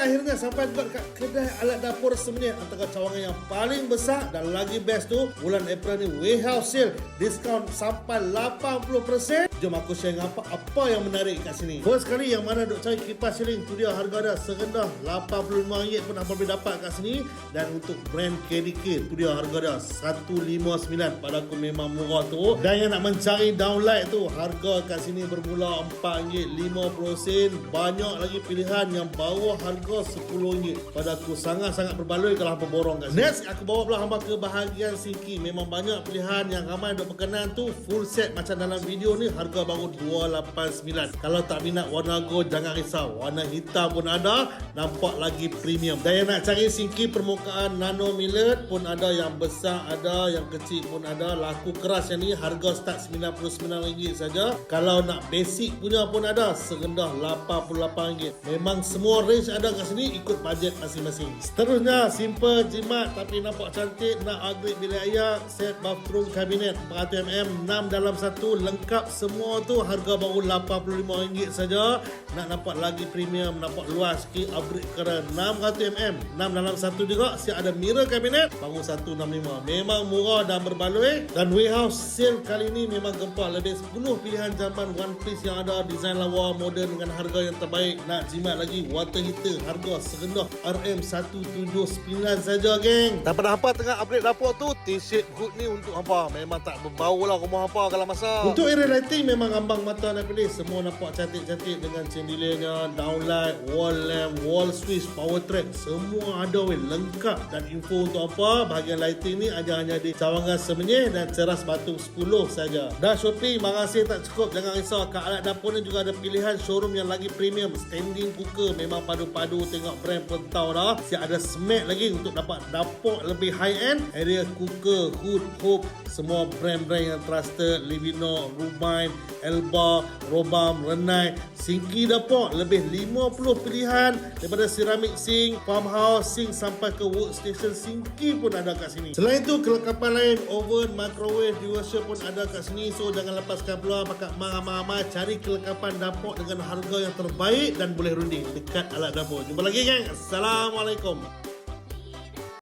akhirnya sampai juga kat kedai alat dapur semenyih. Antara cawangan yang paling besar dan lagi best tu, bulan April ni warehouse sale, diskaun sampai 80%. Jom aku share apa yang menarik kat sini. First kali yang mana duk cari kipas ceiling, tu dia harga dia serendah RM85 pun apa boleh dapat kat sini. Dan untuk brand KDK, tu dia harga dia RM159. Pada aku memang murah tu. Dan yang nak mencari downlight tu, harga kat sini bermula RM4.50. Banyak lagi pilihan yang bawah harga RM10. Pada aku sangat-sangat berbaloi kalau hampa borong kat sini. Next, aku bawa pula hampa ke bahagian sinki. Memang banyak pilihan yang ramai duk berkenan tu. Full set macam dalam video ni, harga baru RM289. Kalau tak minat warna gold, jangan risau. Warna hitam pun ada, nampak lagi premium. Dan yang nak cari sinki permukaan nano millet pun ada, yang besar ada, yang kecil pun ada. Laku keras yang ni harga start RM99 saja. Kalau nak basic punya pun ada, serendah RM88. Memang semua range ada kat sini, ikut bajet masing-masing. Seterusnya, simple jimat tapi nampak cantik. Nak upgrade bilik air, set bathroom cabinet 400mm 6 dalam 1, lengkap semua tu, harga baru RM85 saja. Nak nampak lagi premium, nampak luas sikit, upgrade ke 600mm 6 dalam 1 juga. Siap ada mirror cabinet, baru RM165. Memang murah dan berbaloi. Dan warehouse sale kali ni memang gempar. Lebih 10 pilihan zaman one piece yang ada, design lawa moden dengan harga yang terbaik. Nak jimat lagi water heater, harga serendah RM179 saja, geng. Tak pada hampa tengah upgrade dapur tu, t-shirt hood ni untuk hampa. Memang tak berbau lah rumah hampa kalau masak. Untuk area lighting memang ambang mata nak pilih. Semua nampak cantik-cantik dengan chandelier-nya, downlight, wall lamp, wall switch, power track, semua ada weh, lengkap. Dan info untuk apa, bahagian lighting ni hanya di cawangan semenyih dan teras batu 10 saja. Dah shopping, marasih tak cukup, jangan risau. Kat alat dapur ni juga ada pilihan showroom yang lagi premium. Standing cooker memang padu-padu, tengok brand pun tahu dah. Siap ada smack lagi untuk dapat dapur lebih high end. Area cooker, hood, hope, semua brand-brand yang trusted. Livino, Rubine, Elba, Robam, Renai. Sinki dapur lebih 50 pilihan, daripada ceramic sink, farmhouse sink sampai ke workstation sinki pun ada kat sini. Selain itu, kelengkapan lain, oven, microwave, dishwasher pun ada kat sini. So jangan lepaskan peluang, pakai ramai-ramai cari kelengkapan dapur dengan harga yang terbaik dan boleh runding dekat alat dapur. Jumpa lagi, geng. Assalamualaikum.